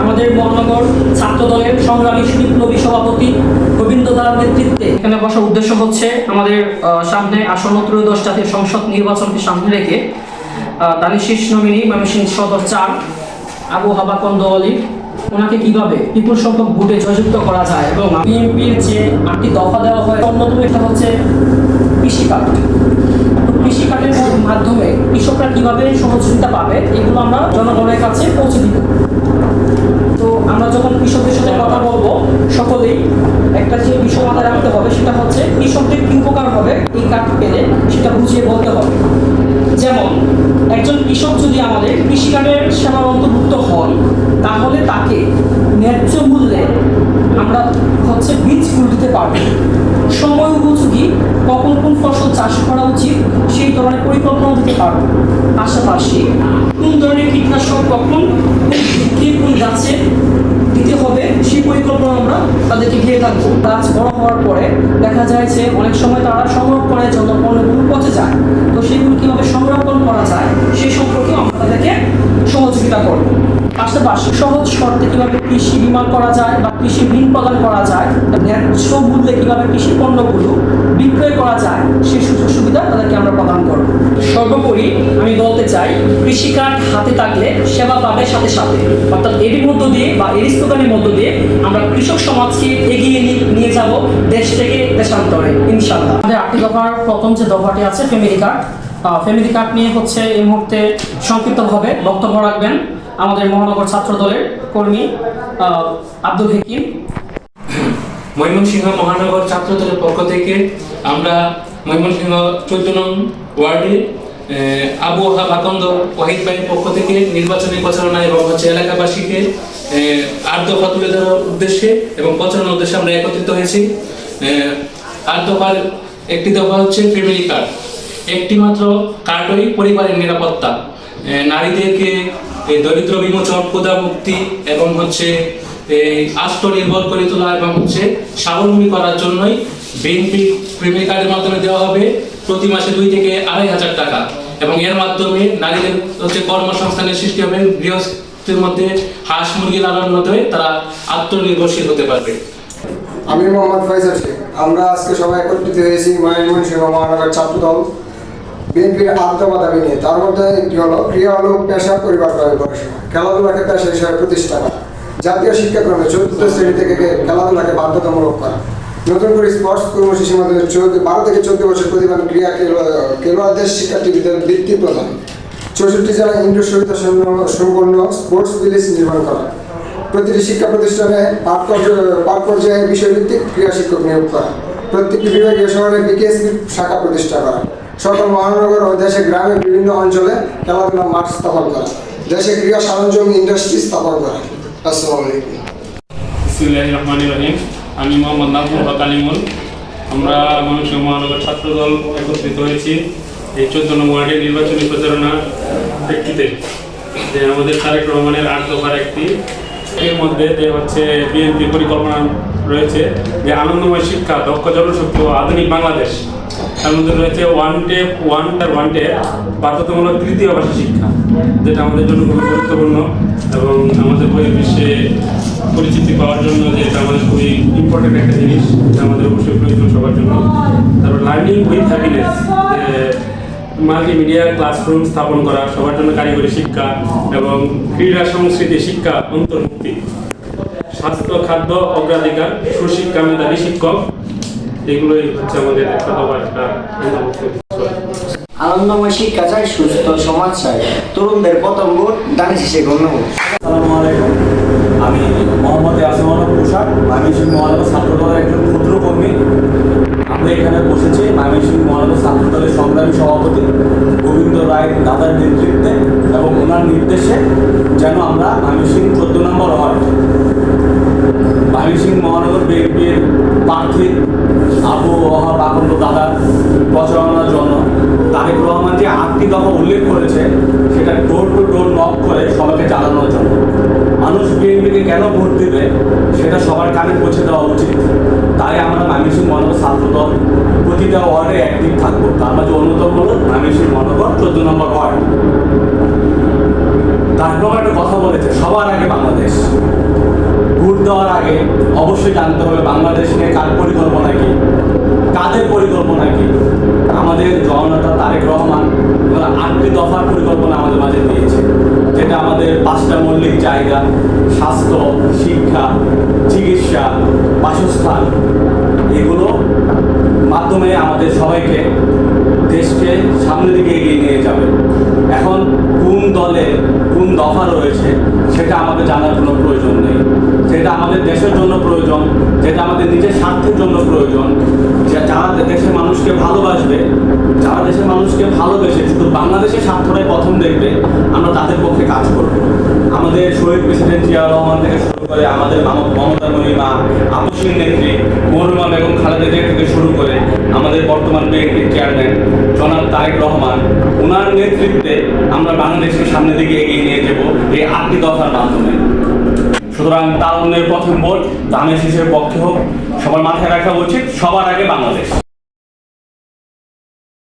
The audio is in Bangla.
আমাদের মহানগর ছাত্র দলের সংগ্রামী বিপ্লবী সভাপতি গোবিন্দ দার নেতৃত্বে এখানে বসার উদ্দেশ্য হচ্ছে আমাদের সামনে আসন্ন ত্রয়োদশ জাতীয় সংসদ নির্বাচনকে সামনে রেখে দানিশ শীর্ষ নমিনি ময়মনসিংহ সদর ৪ আবু হাবা কন্দওয়ালি ওনাকে কিভাবে বিপুল সংখ্যক ভোটে জয়যুক্ত করা যায় এবং বিএনপির যে ৮টি দফা দেওয়া হয় অন্যতম একটা হচ্ছে কৃষিকাজ। কৃষিকাজের মাধ্যমে কৃষকরা কিভাবে সহযোগিতা পাবে এগুলো আমরা জনগণের কাছে পৌঁছে দিব। তো আমরা যখন কৃষকদের সাথে কথা বলবো সকলেই একটা যে বিষয় মাথায় রাখতে হবে সেটা হচ্ছে কৃষকদের কি উপকার হবে এই কার্ড পেলে সেটা বুঝিয়ে বলতে হবে। যেমন একজন কৃষক যদি আমাদের কৃষিকাজের সেবার অন্তর্ভুক্ত হন তাহলে তাকে ন্যায্য মূল্যে আমরা হচ্ছে বীজগুলো দিতে পারবো, সময় উপযোগী কখন কোন ফসল চাষ করা উচিত সেই ধরনের পরিকল্পনা দিতে পারবো। পাশাপাশি কোন ধরনের কীটনাশক কখন কোন গাছে দিতে হবে সেই পরিকল্পনা আমরা তাদেরকে ঘিরে থাকবো। গাছ বড় হওয়ার পরে দেখা যায় যে অনেক সময় তারা সংরক্ষণের জন্য পণ্যগুলো পচে যায়, তো সেগুলো কীভাবে সংরক্ষণ করা যায় সেই সম্পর্কে আমরা তাদেরকে সহযোগিতা করবো। পাশাপাশি সহজ শর্তে কীভাবে কৃষি বিমা করা যায় বা কৃষি ঋণ প্রদান করা যায়, ন্যায্য মূল্যে কীভাবে কৃষি পণ্যগুলো বিক্রয় করা যায় সেই সুযোগ সুবিধা তাদেরকে আমরা প্রদান করব। সর্বোপরি আমি বলতে চাই কৃষিকাজ হাতে থাকলে সেবা পাবে সাথে সাথে, অর্থাৎ এরই মধ্য দিয়ে বা এর স্লোগানের মধ্য দিয়ে আমরা কৃষক সমাজকে এগিয়ে নিয়ে যাব দেশ থেকে দেশান্তরে ইনশাআল্লাহ। আমাদের ৮টি দফার প্রথম যে দফাটি আছে ফ্যামিলি কার্ড নিয়ে হচ্ছে এই মুহূর্তে সংক্ষিপ্তভাবে বক্তব্য রাখবেন আমাদের মহানগর ছাত্র দলের কর্মী আব্দুল হাকিম। ময়মনসিংহ মহানগর ছাত্র দলের পক্ষ থেকে আমরা ময়মনসিংহ 14 নং ওয়ার্ডে আবু হাবা ওয়াহিদ ভাইয়ের পক্ষ থেকে নির্বাচনী প্রচারণা এবং এলাকাবাসীকে ৮ দফা তুলে ধরার উদ্দেশ্যে এবং প্রচারণার উদ্দেশ্যে আমরা একত্রিত হয়েছি। ৮ দফার একটি দফা হচ্ছে ফ্যামিলি কার্ড। একটি মাত্র কার্ডই পরিবারের নিরাপত্তা, নারীদেরকে দরিদ্র বিমোচন, ক্ষুধা মুক্তি এবং হচ্ছে আত্মনির্ভর করে তোলা এবং হচ্ছে স্বাবলম্বী করার জন্যই বিএনপি ফ্যামিলি কার্ডের মাধ্যমে দেওয়া হবে প্রতি মাসে 2 থেকে 2,500 টাকা এবং এর মাধ্যমে নারীদের হচ্ছে কর্মসংস্থানের সৃষ্টি হবে, গৃহস্থের মধ্যে হাঁস মুরগি লালনের মাধ্যমে তারা আত্মনির্ভরশীল হতে পারবে। আমি মোহাম্মদ ফয়সাল শেখ। আমরা আজকে সবাই একত্রিত হয়েছি ময়মনসিংহ মহানগর ছাত্র দল বিএনপির ৮ দফা দাবি নিয়ে। তার মধ্যে একটি হলো ক্রিয়া হলো পেশা পরিবার পড়াশোনা, খেলাধুলাকে পেশা হিসেবে প্রতিষ্ঠা করা, জাতীয় শিক্ষাক্রমে 4র্থ শ্রেণী থেকে খেলাধুলাকে বাধ্যতামূলক করা, নতুন করে স্পোর্টস কর্মসূচির মধ্যে 12 থেকে 14 বছর প্রতিভান ক্রীড়া খেলোয়াড়দের শিক্ষার্থীদের বৃত্তি প্রদান, 64 জেলায় ইনডোর সুবিধা সম্পন্ন স্পোর্টস ভিলেজ নির্মাণ করা, প্রতিটি শিক্ষা প্রতিষ্ঠানে পাঠ পর্যায়ে বিষয়ভিত্তিক ক্রীড়া শিক্ষক নিয়োগ করা, প্রত্যেকটি বিভাগীয় শহরে বিকেএসপি শাখা প্রতিষ্ঠা করা, সকল মহানগর ও দেশের গ্রামের বিভিন্ন অঞ্চলে খেলাধুলা মাঠ স্থাপন করা, দেশে ক্রীড়া সরঞ্জাম ইন্ডাস্ট্রি স্থাপন করা। আসসালামু আলাইকুম। বিসমিল্লাহির রহমানির রহিম। আমি মোহাম্মদ নাজমুল হক আলিমুল। আমরা ময়মনসিংহ মহানগর ছাত্র দল একত্রিত হয়েছি এই 14 নং ওয়ার্ডের নির্বাচনী প্রচারণার প্রেক্ষিতে যে আমাদের তারেক রহমানের 8 দফার একটি, এর মধ্যে যে হচ্ছে বিএনপি পরিকল্পনা রয়েছে যে আনন্দময় শিক্ষা, দক্ষ জনশক্তি ও আধুনিক বাংলাদেশ। তার মধ্যে রয়েছে ওয়ান ডে বাধ্যতামূলক 3য় ভাষা শিক্ষা, যেটা আমাদের জন্য খুবই গুরুত্বপূর্ণ এবং আমাদের বিশ্বে পরিচিতি পাওয়ার জন্য যে এটা আমাদের খুবই ইম্পর্টেন্ট একটা জিনিস, এটা আমাদের অবশ্যই প্রয়োজন সবার জন্য। তারপর learning with happiness, multimedia classroom স্থাপন করা, সবার জন্য কারিগরি শিক্ষা এবং ক্রীড়া সংস্কৃতি শিক্ষা অন্তর্ভুক্তি, স্বাস্থ্য খাদ্য অগ্রাধিকার, সুশিক্ষা মেধাবী শিক্ষক, এগুলোই হচ্ছে আমাদের একটা আনন্দময় শিক্ষা চাই, সুস্থ সমাজ চাই, তরুণদের প্রথম ভোট দানিশ শেখ। ধন্যবাদ। আসসালামু আলাইকুম। আমি মোহাম্মদ ইয়াসিন পোশাক, ময়মনসিংহ মহানগর ছাত্র দলের একজন ক্ষুদ্র কর্মী। আমরা এখানে বসেছি ময়মনসিংহ মহানগর ছাত্র দলের সংগ্রামী সভাপতি গোবিন্দ রায় দাদার নেতৃত্বে এবং ওনার নির্দেশে যেন আমরা ময়মনসিংহ 14 নম্বর ওয়ার্ড ময়মনসিংহ মহানগর বিএনপির প্রার্থী আবু হাবা দাদার প্রচারণার জন্য তারেক রহমান যে 8টি দফা উল্লেখ করেছে সেটা ডোর টু ডোর নক করে সবাইকে জানানোর জন্য। মানুষ বিএনপিকে কেন ভোট দেবে সেটা সবার কানে পৌঁছে দেওয়া উচিত। তাই আমরা ময়মনসিংহ মহানগর ছাত্র দল প্রতিটা ওয়ার্ডে অ্যাক্টিভ থাকবো। তার মাঝে অন্যতম হলো ময়মনসিংহ মহানগর 14 নম্বর ওয়ার্ড। সবার আগে বাংলাদেশ। ভোট দেওয়ার আগে অবশ্যই জানতে হবে বাংলাদেশ নিয়ে কার পরিকল্পনা কি, কাদের পরিকল্পনা কি। আমাদের জননেতা তারেক রহমান 8টি দফার পরিকল্পনা আমাদের মাঝে দিয়েছে, যেটা আমাদের 5টা মৌলিক জায়গা, স্বাস্থ্য, শিক্ষা, চিকিৎসা, বাসস্থান, এগুলো মাধ্যমে আমাদের সবাইকে দেশকে সামনের দিকে এগিয়ে নিয়ে যাবে। এখন কোন দলে কোন দফা রয়েছে সেটা আমাদের জানার কোনো প্রয়োজন নেই। যেটা আমাদের দেশের জন্য প্রয়োজন, যেটা আমাদের নিজের স্বার্থের জন্য প্রয়োজন, যারা দেশের মানুষকে ভালোবাসবে, যারা দেশের মানুষকে ভালোবেসে শুধু বাংলাদেশের স্বার্থটাই প্রথম দেখবে, আমরা তাদের পক্ষে কাজ করব। আমাদের শহীদ প্রেসিডেন্ট জিয়াউর রহমান থেকে শুরু করে আমাদের মমতা মহিমা, আপসীন নেত্রী মরহুমা বেগম খালেদা জিয়া থেকে শুরু করে আমাদের বর্তমান বিএনপির চেয়ারম্যান জনাব তারেক রহমান, ওনার নেতৃত্বে আমরা বাংলাদেশকে সামনের দিকে এগিয়ে নিয়ে যাব এই 8টি দফার মাধ্যমে। সুতরাং তারুণ্যের প্রথম ভোট ধানের শীষের পক্ষে হোক। সবার মাথায় রাখা উচিত সবার আগে বাংলাদেশ।